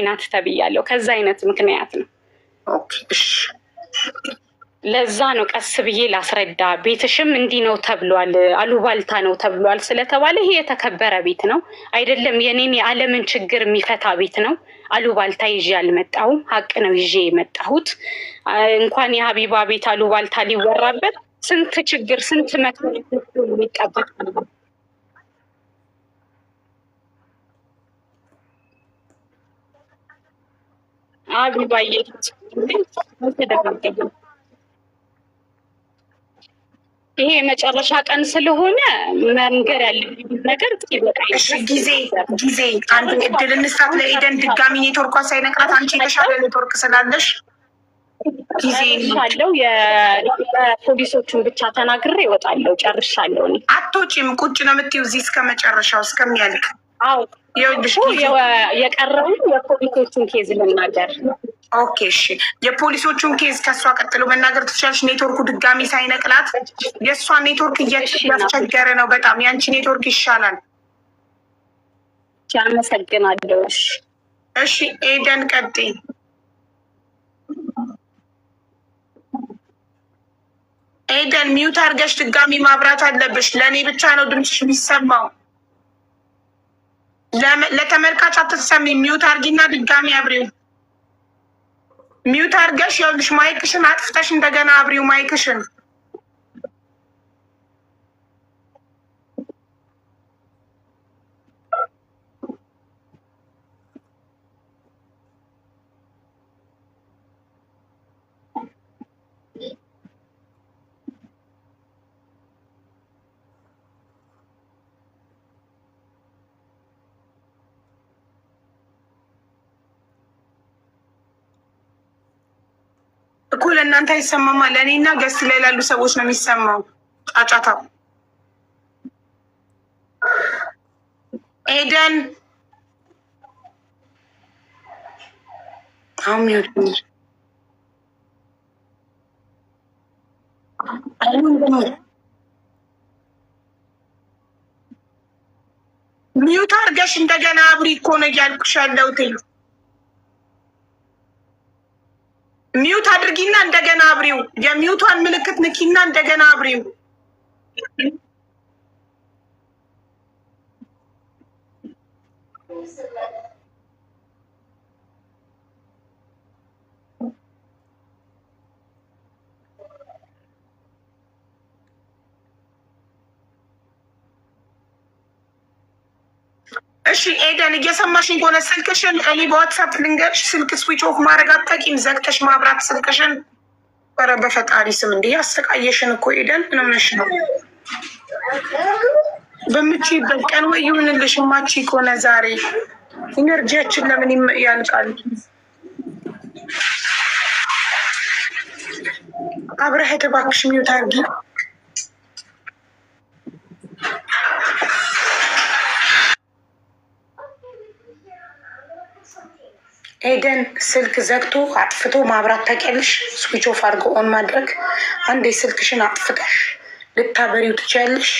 ናት ተብያለሁ። ከዛ አይነት ምክንያት ነው። ለዛ ነው ቀስ ብዬ ላስረዳ። ቤትሽም እንዲህ ነው ተብሏል፣ አሉባልታ ነው ተብሏል ስለተባለ ይሄ የተከበረ ቤት ነው አይደለም። የኔን የዓለምን ችግር የሚፈታ ቤት ነው። አሉባልታ ይዤ አልመጣሁም። ሀቅ ነው ይዤ የመጣሁት። እንኳን የሀቢባ ቤት አሉባልታ ሊወራበት ስንት ችግር ስንት መቶ የሚጠበቅ ሀቢባዬ ይሄ የመጨረሻ ቀን ስለሆነ መንገር ያለብኝ ነገር ጊዜ አንድ እድል እንስጣት ለኤደን። ድጋሚ ኔትወርኳ ሳይነቅላት አንቺ የተሻለ ኔትወርክ ስላለሽ ጊዜ ጨርሻለሁ። የፖሊሶቹን ብቻ ተናግሬ እወጣለሁ። ጨርሻለሁ። አትወጪም፣ ቁጭ ነው የምትይው እዚህ እስከ መጨረሻው እስከሚያልቅ። አዎ የቀረውን የፖሊሶቹን ኬዝ ልናገር። ኦኬ እሺ፣ የፖሊሶቹን ኬዝ ከእሷ ቀጥሎ መናገር ትችላለች። ኔትወርኩ ድጋሚ ሳይነቅላት። የእሷ ኔትወርክ እያስቸገረ ነው በጣም። የአንቺ ኔትወርክ ይሻላል። አመሰግናለሁ። እሺ ኤደን ቀጥይ። ኤደን ሚዩት አድርገሽ ድጋሚ ማብራት አለብሽ። ለእኔ ብቻ ነው ድምፅሽ የሚሰማው፣ ለተመልካች አትሰሚ። ሚዩት አድርጊና ድጋሚ አብሪው። ሚዩት አድርገሽ ይኸውልሽ፣ ማይክሽን አጥፍተሽ እንደገና አብሪው ማይክሽን። እኮ ለእናንተ አይሰማማ፣ ለእኔና ገስት ላይ ላሉ ሰዎች ነው የሚሰማው ጫጫታው። ኤደን አሁን ሚዩት አድርገሽ እንደገና አብሪ እኮ ነው እያልኩሽ ያለሁት። ሚዩት አድርጊና እንደገና አብሪው። የሚዩቷን ምልክት ንኪና እንደገና አብሪው። እሺ ኤደን እየሰማሽኝ ከሆነ ስልክሽን እኔ በዋትሳፕ ልንገርሽ፣ ስልክ ስዊች ኦፍ ማድረግ አታውቂም? ዘግተሽ ማብራት ስልክሽን። ኧረ በፈጣሪ ስም እንዲህ ያሰቃየሽን እኮ ኤደን። ምን ሆነሽ ነው? በምችይበት ቀን ወይ ይሁንልሽ። ማቺ ከሆነ ዛሬ ኢነርጂያችን ለምን ያልቃል? አብረህ እባክሽ ሚዩት አድርጊ። ኤደን ስልክ ዘግቶ አጥፍቶ ማብራት ታውቂያለሽ? ስዊች ኦፍ አድርጎ ኦን ማድረግ። አንዴ ስልክሽን አጥፍተሽ ልታበሪው ትችያለሽ።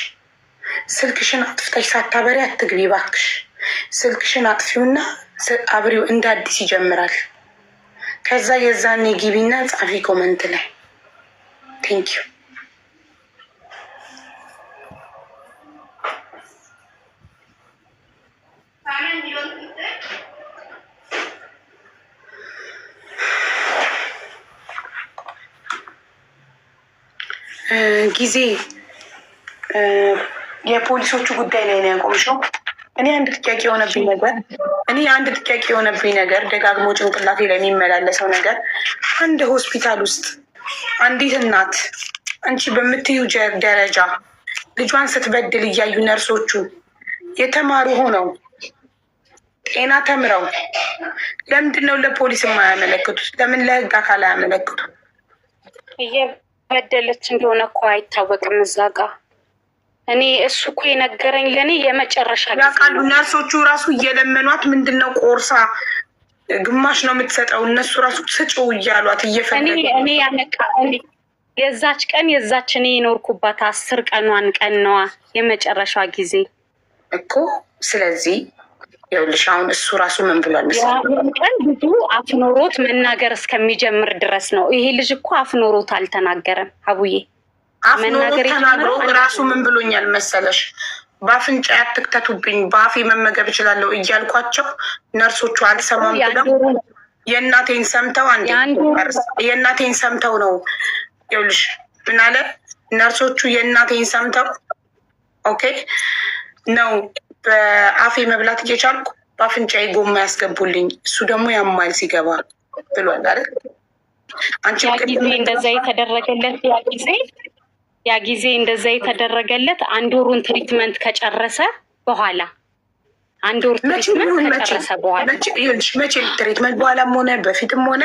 ስልክሽን አጥፍተሽ ሳታበሪ አትግቢ ባክሽ። ስልክሽን አጥፊውና አብሪው፣ እንደ አዲስ ይጀምራል። ከዛ የዛኔ ግቢና ጻፊ ኮመንት ላይ ቴንኪዩ። ጊዜ የፖሊሶቹ ጉዳይ ላይ ነው ያቆምሽው። እኔ አንድ ጥያቄ የሆነብኝ ነገር ደጋግሞ ጭንቅላቴ ላይ የሚመላለሰው ነገር፣ አንድ ሆስፒታል ውስጥ አንዲት እናት አንቺ በምትዩ ደረጃ ልጇን ስትበድል እያዩ ነርሶቹ የተማሩ ሆነው ጤና ተምረው ለምንድን ነው ለፖሊስ የማያመለክቱት? ለምን ለህግ አካል አያመለክቱ? በደለች እንደሆነ እኮ አይታወቅም እዛ ጋ። እኔ እሱ እኮ የነገረኝ ለእኔ የመጨረሻ ያውቃሉ። ነርሶቹ ራሱ እየለመኗት ምንድን ነው ቆርሳ ግማሽ ነው የምትሰጠው። እነሱ ራሱ ስጭው እያሏት እየፈለጉ እኔ የዛች ቀን እኔ የኖርኩባት 10 ቀኗን ቀን ነዋ የመጨረሻ ጊዜ እኮ። ስለዚህ ይኸውልሽ አሁን እሱ ራሱ ምን ብሏል መሰለኝ ቀን ብዙ አፍኖሮት መናገር እስከሚጀምር ድረስ ነው። ይሄ ልጅ እኮ አፍኖሮት አልተናገረም። አቡዬ አፍኖሮት ተናግሮ ራሱ ምን ብሎኛል መሰለሽ? በአፍንጫ ያትክተቱብኝ በአፌ መመገብ እችላለሁ እያልኳቸው ነርሶቹ አልሰማም ብለው የእናቴን ሰምተው የእናቴን ሰምተው ነው። ይኸውልሽ ምን አለ ነርሶቹ የእናቴን ሰምተው ኦኬ ነው በአፌ መብላት እየቻልኩ በአፍንጫዬ ጎማ ያስገቡልኝ፣ እሱ ደግሞ ያማል ሲገባ ብሏል አይደል? አንቺ ጊዜ እንደዛ የተደረገለት ያ ጊዜ እንደዛ የተደረገለት አንድ ወሩን ትሪትመንት ከጨረሰ በኋላ አንድ ወር ትሪትመንት ከጨረሰ በኋላ መቼ ትሪትመንት በኋላም ሆነ በፊትም ሆነ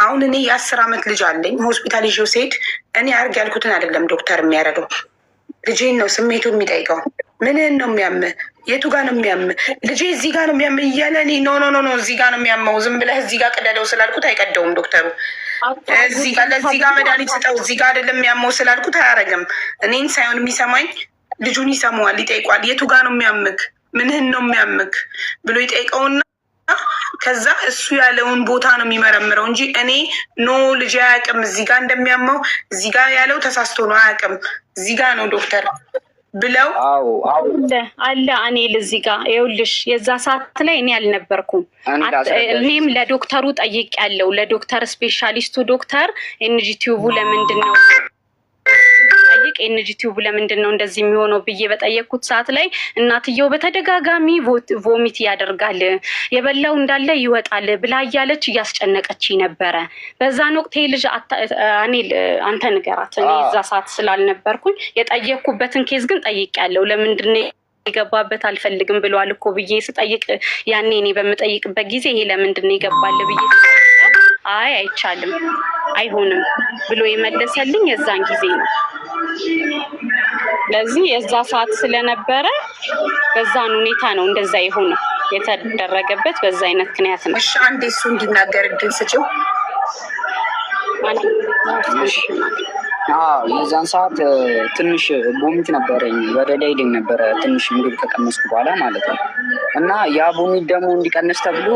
አሁን እኔ የ10 ዓመት ልጅ አለኝ። ሆስፒታል ይዤው ስሄድ እኔ አርግ ያልኩትን አይደለም ዶክተር የሚያደርገው፣ ልጄን ነው ስሜቱን የሚጠይቀው። ምንህን ነው የሚያምህ? የቱ ጋር ነው የሚያምህ? ልጄ እዚህ ጋር ነው የሚያምህ እያለ እኔ ኖ እዚህ ጋር ነው የሚያመው፣ ዝም ብለህ እዚህ ጋር ቅደደው ስላልኩት አይቀደውም ዶክተሩ። እዚህ ጋር ለዚህ ጋር መድኃኒት ስጠው እዚህ ጋር አይደለም የሚያመው ስላልኩት አያረግም። እኔን ሳይሆን የሚሰማኝ ልጁን ይሰማዋል፣ ይጠይቋል። የቱ ጋር ነው የሚያምክ? ምንህን ነው የሚያምክ ብሎ ይጠይቀውና ከዛ እሱ ያለውን ቦታ ነው የሚመረምረው እንጂ እኔ ኖ ልጅ አያውቅም እዚህ ጋር እንደሚያመው እዚህ ጋር ያለው ተሳስቶ ነው አያውቅም፣ እዚህ ጋር ነው ዶክተር ብለው አለ አኔል እዚህ ጋር ይኸውልሽ፣ የዛ ሰዓት ላይ እኔ አልነበርኩም። እኔም ለዶክተሩ ጠይቄያለሁ፣ ለዶክተር ስፔሻሊስቱ ዶክተር ኤንጂቲዩቡ ለምንድን ነው ጠይቅ ኤንጂቲዩቡ ለምንድን ነው እንደዚህ የሚሆነው ብዬ በጠየቅኩት ሰዓት ላይ እናትየው በተደጋጋሚ ቮሚት ያደርጋል፣ የበላው እንዳለ ይወጣል ብላ እያለች እያስጨነቀች ነበረ። በዛን ወቅት ልጅ አኔል አንተ ንገራት፣ እኔ እዛ ሰዓት ስላልነበርኩኝ የጠየቅኩበትን ኬዝ ግን ጠይቄያለሁ። ለምንድን ነው የገባበት አልፈልግም ብለዋል እኮ ብዬ ስጠይቅ ያኔ እኔ በምጠይቅበት ጊዜ ይሄ ለምንድን ነው ይገባል ብዬ አይ አይቻልም አይሆንም ብሎ የመለሰልኝ የዛን ጊዜ ነው። ለዚህ የዛ ሰዓት ስለነበረ በዛን ሁኔታ ነው እንደዛ የሆነ የተደረገበት በዛ አይነት ምክንያት ነው። እሺ አንዴ እሱ እንዲናገር እድል ስጪው። የዛን ሰዓት ትንሽ ቦሚት ነበረኝ፣ ወደ ላይ ደኝ ነበረ ትንሽ ምግብ ከቀመስኩ በኋላ ማለት ነው። እና ያ ቦሚት ደግሞ እንዲቀንስ ተብሎ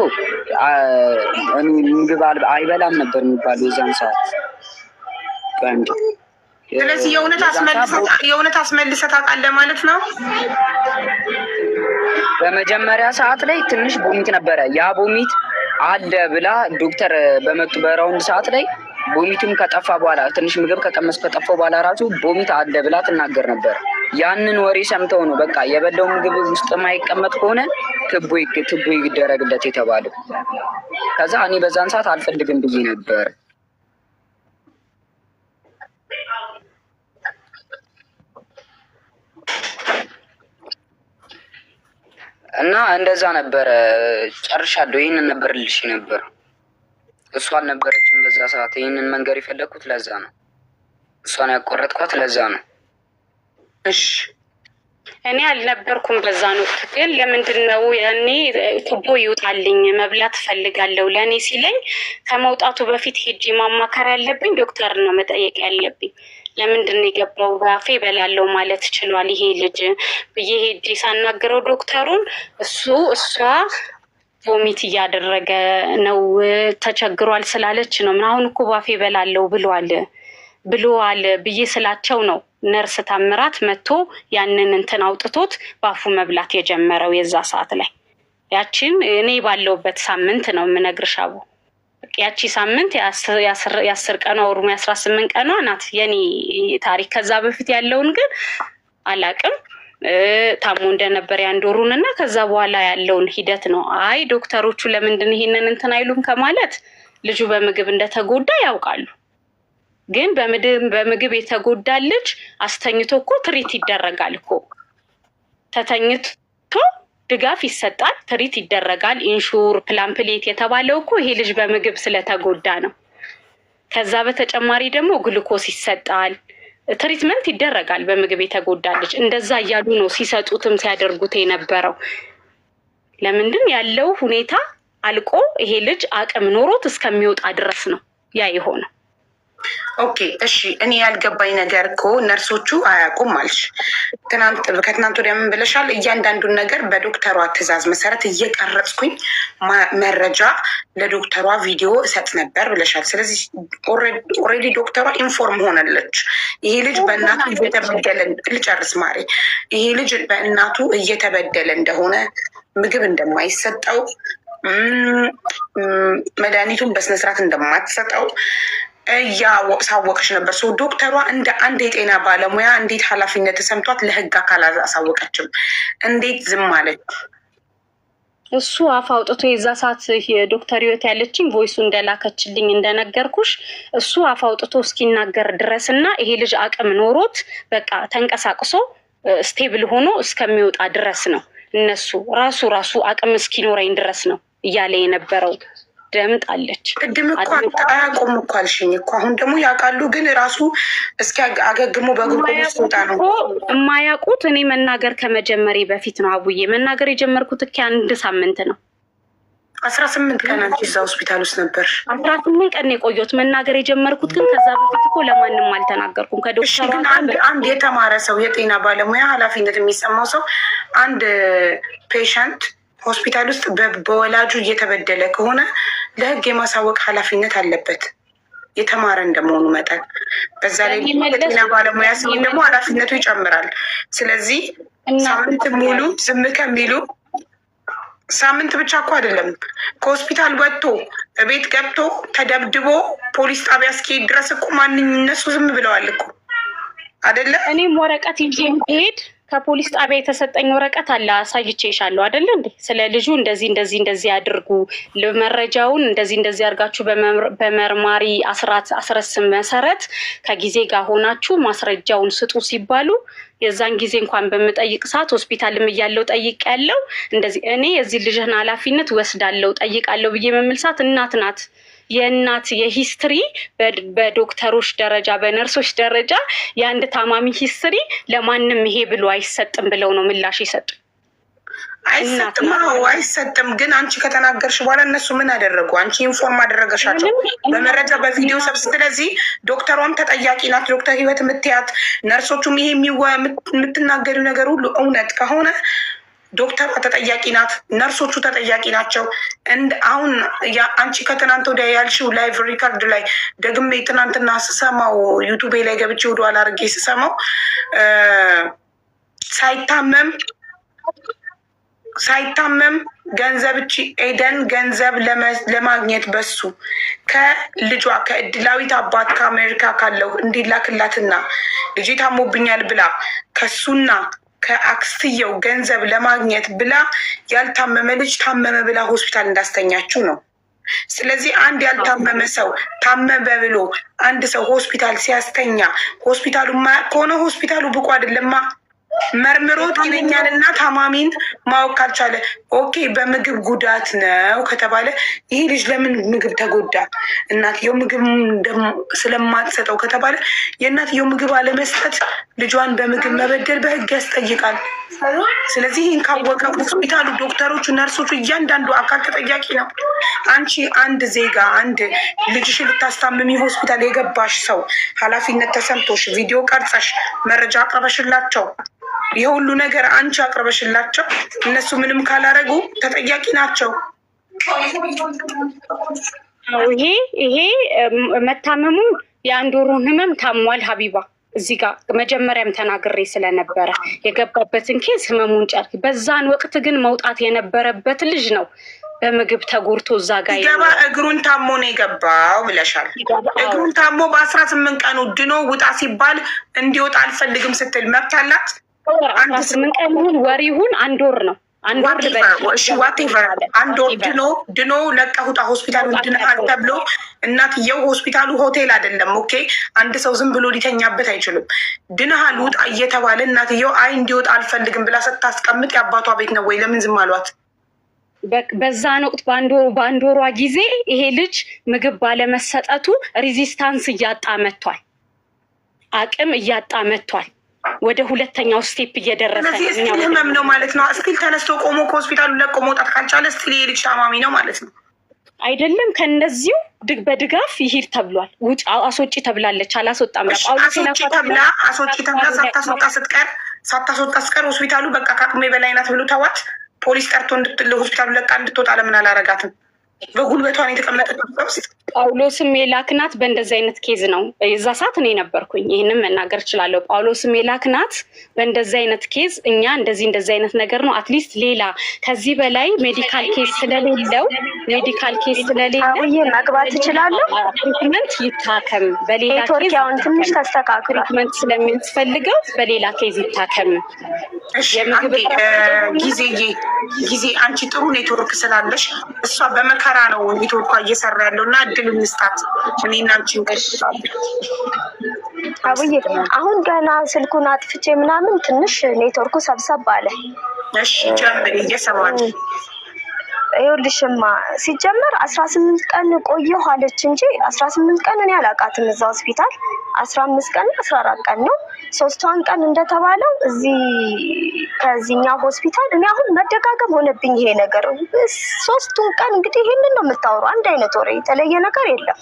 ምግብ አይበላም ነበር የሚባለው የዛን ሰዓት። ስለዚህ የእውነት አስመልሰህ ታውቃለህ ማለት ነው። በመጀመሪያ ሰዓት ላይ ትንሽ ቦሚት ነበረ። ያ ቦሚት አለ ብላ ዶክተር በመጡ በራውንድ ሰዓት ላይ ቦሚቱም ከጠፋ በኋላ ትንሽ ምግብ ከቀመስ ከጠፋው በኋላ ራሱ ቦሚት አለ ብላ ትናገር ነበር። ያንን ወሬ ሰምተው ነው በቃ የበላው ምግብ ውስጥ ማይቀመጥ ከሆነ ትቦ ይደረግለት የተባለው። ከዛ እኔ በዛን ሰዓት አልፈልግም ብዬ ነበር። እና እንደዛ ነበረ። ጨርሻለሁ። ይህንን ነበር ልሽ ነበር። እሷ አልነበረችም በዛ ሰዓት። ይህንን መንገር የፈለግኩት ለዛ ነው። እሷን ያቆረጥኳት ለዛ ነው። እሺ እኔ አልነበርኩም በዛን ወቅት። ግን ለምንድን ነው ያኔ ትቦ ይውጣልኝ መብላት እፈልጋለሁ ለእኔ ሲለኝ ከመውጣቱ በፊት ሄጄ ማማከር ያለብኝ ዶክተር ነው መጠየቅ ያለብኝ። ለምንድን ነው የገባው ባፌ በላለው ማለት ችሏል ይሄ ልጅ ብዬ ሄጄ ሳናገረው ዶክተሩን እሷ ቮሚት እያደረገ ነው ተቸግሯል ስላለች ነው ምን አሁን እኮ ባፌ በላለው ብሏል ብዬ ስላቸው ነው ነርስ ታምራት መጥቶ ያንን እንትን አውጥቶት ባፉ መብላት የጀመረው የዛ ሰዓት ላይ። ያቺን እኔ ባለውበት ሳምንት ነው የምነግርሽ አቡ። ያቺ ሳምንት የ10 ቀኗ ወሩ 18 ቀኗ ናት የኔ ታሪክ። ከዛ በፊት ያለውን ግን አላቅም። ታሞ እንደነበር የአንድ ወሩን እና ከዛ በኋላ ያለውን ሂደት ነው። አይ ዶክተሮቹ ለምንድን ይሄንን እንትን አይሉም ከማለት ልጁ በምግብ እንደተጎዳ ያውቃሉ። ግን በምግብ የተጎዳ ልጅ አስተኝቶ እኮ ትሪት ይደረጋል እኮ። ተተኝቶ ድጋፍ ይሰጣል፣ ትሪት ይደረጋል። ኢንሹር ፕላምፕሌት የተባለው እኮ ይሄ ልጅ በምግብ ስለተጎዳ ነው። ከዛ በተጨማሪ ደግሞ ግሉኮስ ይሰጣል፣ ትሪትመንት ይደረጋል በምግብ የተጎዳ ልጅ። እንደዛ እያሉ ነው ሲሰጡትም ሲያደርጉት የነበረው። ለምንድን ያለው ሁኔታ አልቆ ይሄ ልጅ አቅም ኖሮት እስከሚወጣ ድረስ ነው ያ የሆነው። ኦኬ እሺ፣ እኔ ያልገባኝ ነገር እኮ ነርሶቹ አያውቁም አልሽ። ከትናንት ወዲያ ምን ብለሻል? እያንዳንዱን ነገር በዶክተሯ ትዕዛዝ መሰረት እየቀረጽኩኝ መረጃ ለዶክተሯ ቪዲዮ እሰጥ ነበር ብለሻል። ስለዚህ ኦልሬዲ ዶክተሯ ኢንፎርም ሆነለች። ይሄ ልጅ በእናቱ እየተበደለ ልጨርስ ማሬ፣ ይሄ ልጅ በእናቱ እየተበደለ እንደሆነ፣ ምግብ እንደማይሰጠው፣ መድኃኒቱን በስነስርዓት እንደማትሰጠው ሳወቀች ነበር። ሰው ዶክተሯ እንደ አንድ የጤና ባለሙያ እንዴት ኃላፊነት ተሰምቷት ለህግ አካል አሳወቀችም? እንዴት ዝም አለች? እሱ አፍ አውጥቶ የዛ ሰዓት ዶክተር ህይወት ያለችኝ ቮይሱ እንደላከችልኝ እንደነገርኩሽ እሱ አፍ አውጥቶ እስኪናገር ድረስ እና ይሄ ልጅ አቅም ኖሮት በቃ ተንቀሳቅሶ ስቴብል ሆኖ እስከሚወጣ ድረስ ነው። እነሱ ራሱ አቅም እስኪኖረኝ ድረስ ነው እያለ የነበረው። ደምጣለች። ቅድም እኮ አያውቁም እኮ አልሽኝ እኮ። አሁን ደግሞ ያውቃሉ፣ ግን ራሱ እስኪ አገግሞ በግልኮስ ወጣ ነው የማያውቁት። እኔ መናገር ከመጀመሪ በፊት ነው አቡዬ መናገር የጀመርኩት። እኮ 1 ሳምንት ነው 18 ቀን አንቺ እዛ ሆስፒታል ውስጥ ነበር። 18 ቀን የቆየሁት መናገር የጀመርኩት ግን ከዛ በፊት እኮ ለማንም አልተናገርኩም። ከዶክተር ግን አንድ የተማረ ሰው የጤና ባለሙያ ኃላፊነት የሚሰማው ሰው አንድ ፔሸንት ሆስፒታል ውስጥ በወላጁ እየተበደለ ከሆነ ለህግ የማሳወቅ ኃላፊነት አለበት፣ የተማረ እንደመሆኑ መጠን። በዛ ላይ የጤና ባለሙያ ሲሆን ደግሞ ኃላፊነቱ ይጨምራል። ስለዚህ ሳምንት ሙሉ ዝም ከሚሉ ሳምንት ብቻ እኮ አይደለም፣ ከሆስፒታል ወጥቶ ቤት ገብቶ ተደብድቦ ፖሊስ ጣቢያ እስኪሄድ ድረስ እኮ እነሱ ዝም ብለዋል እኮ አይደለ? እኔም ወረቀት ይዤ ሄድ ከፖሊስ ጣቢያ የተሰጠኝ ወረቀት አለ፣ አሳይቼሻለሁ አይደለ እንዴ? ስለ ልጁ እንደዚህ ያድርጉ፣ መረጃውን እንደዚህ አድርጋችሁ በመርማሪ አስረስም መሰረት ከጊዜ ጋር ሆናችሁ ማስረጃውን ስጡ ሲባሉ የዛን ጊዜ እንኳን በምጠይቅ ሰዓት ሆስፒታልም እያለው ጠይቅ ያለው እንደዚህ እኔ የዚህ ልጅን ኃላፊነት ወስዳለው ጠይቃለሁ ብዬ መምል ሰዓት እናት ናት የእናት የሂስትሪ በዶክተሮች ደረጃ በነርሶች ደረጃ የአንድ ታማሚ ሂስትሪ ለማንም ይሄ ብሎ አይሰጥም ብለው ነው ምላሽ ይሰጡ። አይሰጥም። ግን አንቺ ከተናገርሽ በኋላ እነሱ ምን አደረጉ? አንቺ ኢንፎርም አደረገሻቸው በመረጃ በቪዲዮ ሰብ። ስለዚህ ዶክተሯም ተጠያቂ ናት። ዶክተር ህይወት የምትያት ነርሶቹም ይሄ የምትናገሪው ነገር ሁሉ እውነት ከሆነ ዶክተሯ ተጠያቂ ናት፣ ነርሶቹ ተጠያቂ ናቸው። አሁን አንቺ ከትናንት ወዲያ ያልሽው ላይቭ ሪካርድ ላይ ደግሜ ትናንትና ስሰማው ዩቱቤ ላይ ገብቼ ወደኋላ አድርጌ ስሰማው ሳይታመም ገንዘብ ኤደን ገንዘብ ለማግኘት በሱ ከልጇ ከእድላዊት አባት ከአሜሪካ ካለው እንዲላክላትና ልጅ ታሞብኛል ብላ ከሱና ከአክስትየው ገንዘብ ለማግኘት ብላ ያልታመመ ልጅ ታመመ ብላ ሆስፒታል እንዳስተኛችው ነው። ስለዚህ አንድ ያልታመመ ሰው ታመመ ብሎ አንድ ሰው ሆስፒታል ሲያስተኛ ሆስፒታሉ ከሆነ ሆስፒታሉ ብቁ አይደለማ። መርምሮ ጤነኛንና ታማሚን ማወቅ ካልቻለ ኦኬ በምግብ ጉዳት ነው ከተባለ ይሄ ልጅ ለምን ምግብ ተጎዳ? እናትየው ምግብ ስለማትሰጠው ከተባለ የእናትየው ምግብ አለመስጠት ልጇን በምግብ መበደል በህግ ያስጠይቃል። ስለዚህ ይህን ካወቀ ሆስፒታሉ፣ ዶክተሮቹ፣ ነርሶቹ እያንዳንዱ አካል ተጠያቂ ነው። አንቺ አንድ ዜጋ አንድ ልጅሽን ልታስታምሚ ሆስፒታል የገባሽ ሰው ኃላፊነት ተሰምቶሽ ቪዲዮ ቀርጸሽ መረጃ አቅርበሽላቸው ይህ ሁሉ ነገር አንቺ አቅርበሽላቸው እነሱ ምንም ካላረጉ ተጠያቂ ናቸው። ይሄ መታመሙ የአንድ ወሩን ህመም ታሟል ሀቢባ እዚህ ጋር መጀመሪያም ተናግሬ ስለነበረ የገባበትን ኬዝ ህመሙን ጨርክ። በዛን ወቅት ግን መውጣት የነበረበት ልጅ ነው በምግብ ተጎርቶ እዛ ጋር ይገባ እግሩን ታሞ ነው የገባው ብለሻል። እግሩን ታሞ በ18 ቀኑ ድኖ ውጣ ሲባል እንዲወጣ አልፈልግም ስትል መብት አላት። 18 ቀን ይሁን ወር ይሁን 1 ወር ነው። አንድ ወር ድኖ ለቀህ ውጣ ሆስፒታሉ ድነሃል ተብሎ እናትየው ሆስፒታሉ ሆቴል አይደለም። ኦኬ አንድ ሰው ዝም ብሎ ሊተኛበት አይችልም። ድነሃል ውጣ እየተባለ እናትየው አይ እንዲወጣ አልፈልግም ብላ ስታስቀምጥ የአባቷ ቤት ነው ወይ? ለምን ዝም አሏት? በዛን ወቅት በአንድ ወሯ ጊዜ ይሄ ልጅ ምግብ ባለመሰጠቱ ሬዚስታንስ እያጣ መጥቷል፣ አቅም እያጣ መጥቷል። ወደ ሁለተኛው ስቴፕ እየደረሰ ነው። ስለዚህ ህመም ነው ማለት ነው። እስቲል ተነስቶ ቆሞ ከሆስፒታሉ ለቆ መውጣት ካልቻለ እስቲል የልጅ ታማሚ ነው ማለት ነው። አይደለም ከነዚሁ በድጋፍ ይሄድ ተብሏል። ውጭ አስወጪ ተብላለች። አላስወጣም አስወጪ ተብላ ሳታስወጣ ስቀር ሆስፒታሉ በቃ ከአቅሜ በላይ ናት ብሎ ተዋት። ፖሊስ ጠርቶ ሆስፒታሉ ለቃ እንድትወጣ ለምን አላረጋትም? በጉልበቷን የተቀመጠችበት ውስጥ ጳውሎስም የላክናት በእንደዚህ አይነት ኬዝ ነው። የዛ ሰዓት እኔ ነበርኩኝ። ይህንም መናገር እችላለሁ። ጳውሎስም የላክናት በእንደዚህ አይነት ኬዝ እኛ እንደዚህ አይነት ነገር ነው። አትሊስት ሌላ ከዚህ በላይ ሜዲካል ኬዝ ስለሌለው መግባት እችላለሁ። ትሪትመንት ይታከም በሌላ ኬዝ ትንሽ ተስተካክሏል። ትሪትመንት ስለሚያስፈልገው በሌላ ኬዝ ይታከም። ጊዜ አንቺ ጥሩ ኔትወርክ ስላለሽ እሷ በመከራ ነው ኔትወርኳ እየሰራ ያለው እና እድል እንስጣት። እኔና አንቺ አብዬ አሁን ገና ስልኩን አጥፍቼ ምናምን ትንሽ ኔትወርኩ ሰብሰብ አለ። እሺ ጀምሪ፣ እየሰማን ይኸውልሽማ ሲጀመር 18 ቀን ቆየሁ አለች እንጂ 18 ቀን እኔ አላውቃትም እዛ ሆስፒታል። 15 ቀን 14 ቀን ነው። 3ቷን ቀን እንደተባለው እዚህ ከዚህኛው ሆስፒታል እኔ አሁን መደጋገም ሆነብኝ ይሄ ነገር። 3ቱን ቀን እንግዲህ ይሄንን ነው የምታወራው፣ አንድ አይነት ወሬ፣ የተለየ ነገር የለም።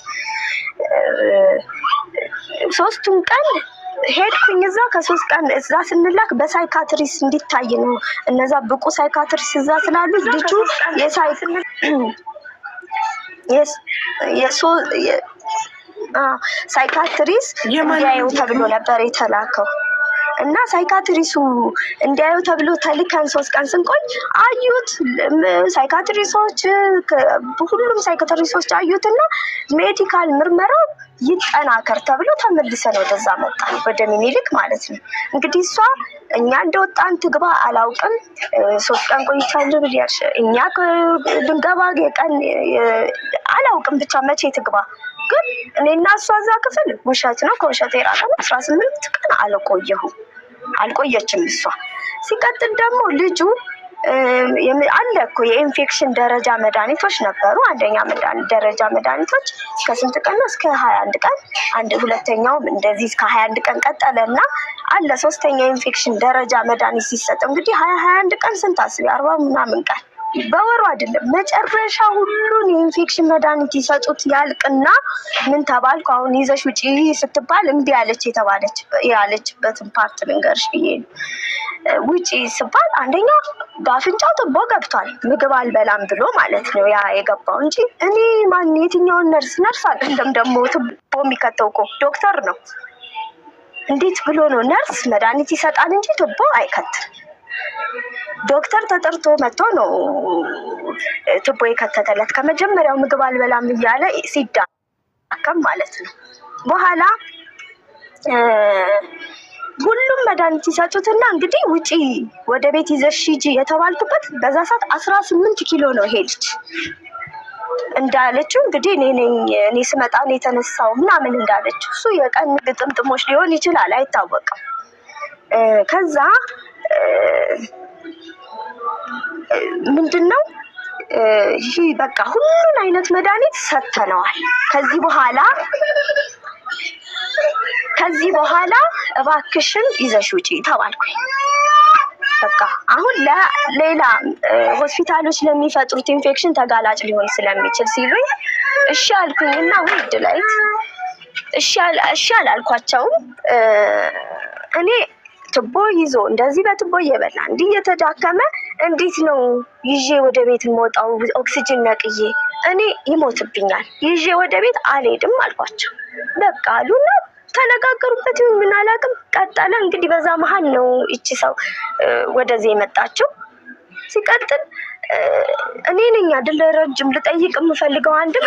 3ቱን ቀን ሄድኩኝ እዛ። ከ3 ቀን እዛ ስንላክ በሳይካትሪስ እንዲታይ ነው። እነዛ ብቁ ሳይካትሪስ እዛ ስላሉ ልጁ ሳይካትሪስ እንዲያዩ ተብሎ ነበር የተላከው እና ሳይካትሪሱ እንዲያዩ ተብሎ ተልከን 3 ቀን ስንቆይ አዩት። ሳይካትሪሶች ሁሉም ሳይካትሪሶች አዩትና ሜዲካል ምርመራው ይጠናከር ተብሎ ተመልሰን ወደዛ መጣን፣ ወደ ሚኒሊክ ማለት ነው። እንግዲህ እሷ እኛ እንደወጣን ትግባ አላውቅም። 3 ቀን ቆይቻለሁ ብያለሽ። እኛ ልንገባ ቀን አላውቅም፣ ብቻ መቼ ትግባ። ግን እኔና እሷ እዛ ክፍል ውሸት ነው ከውሸት የራቀ ነው። 18 ቀን አልቆየችም እሷ። ሲቀጥል ደግሞ ልጁ አለ እኮ የኢንፌክሽን ደረጃ መድኃኒቶች ነበሩ። አንደኛ ደረጃ መድኃኒቶች እስከ ስንት ቀን ነው? እስከ 21 ቀን። ሁለተኛውም እንደዚህ እስከ 21 ቀን ቀጠለና አለ 3ኛ ኢንፌክሽን ደረጃ መድኃኒት ሲሰጥ እንግዲህ 21 ቀን ስንት አስቢ፣ 40 ምናምን ቀን በወሩ አይደለም። መጨረሻ ሁሉን የኢንፌክሽን መድኃኒት ይሰጡት ያልቅና ምን ተባልኩ አሁን ይዘሽ ውጪ ስትባል እምቢ ያለችበትን ፓርት ልንገርሽ ብዬ ነው። ውጪ ስባል አንደኛ በአፍንጫው ቱቦ ገብቷል፣ ምግብ አልበላም ብሎ ማለት ነው ያ የገባው እንጂ እኔ የትኛውን ነርስ አይደለም ደግሞ ቱቦ የሚከተው እኮ ዶክተር ነው። እንዴት ብሎ ነው ነርስ መድኃኒት ይሰጣል እንጂ ቱቦ አይከትም? ዶክተር ተጠርቶ መጥቶ ነው ቱቦ የከተተለት ከመጀመሪያው ምግብ አልበላም እያለ ሲዳከም ማለት ነው። በኋላ ሁሉም መድኃኒት ይሰጡትና እንግዲህ ውጪ ወደ ቤት ይዘሽ ሂጂ የተባልኩበት በዛ ሰዓት 18 ኪሎ ነው ሄድች እንዳለችው እንግዲህ እኔ ስመጣ ነው የተነሳው ምናምን እንዳለችው እሱ የቀን ግጥምጥሞች ሊሆን ይችላል አይታወቅም። ከዛ ምንድነው ይሄ በቃ ሁሉን አይነት መድኃኒት ሰጥተነዋል። ከዚህ በኋላ እባክሽን ይዘሽ ውጪ ተባልኩኝ። በቃ አሁን ለሌላ ሆስፒታሎች ለሚፈጥሩት ኢንፌክሽን ተጋላጭ ሊሆን ስለሚችል ሲሉኝ እሺ አልኩኝና ውድ ላይ እሺ አላልኳቸውም። እኔ ቱቦ ይዞ እንደዚህ በቱቦ እየበላ እንዲህ እየተዳከመ እንዴት ነው ይዤ ወደ ቤት የምወጣው? ኦክሲጅን ነቅዬ እኔ ይሞትብኛል፣ ይዤ ወደ ቤት አልሄድም አልኳቸው። በቃ አሉና ተነጋገሩበት። ምን አላውቅም። ቀጠለ እንግዲህ በዛ መሀል ነው እቺ ሰው ወደዚህ የመጣችው። ሲቀጥል እኔ ነኝ አይደል ረጅም ልጠይቅ የምፈልገው አንድም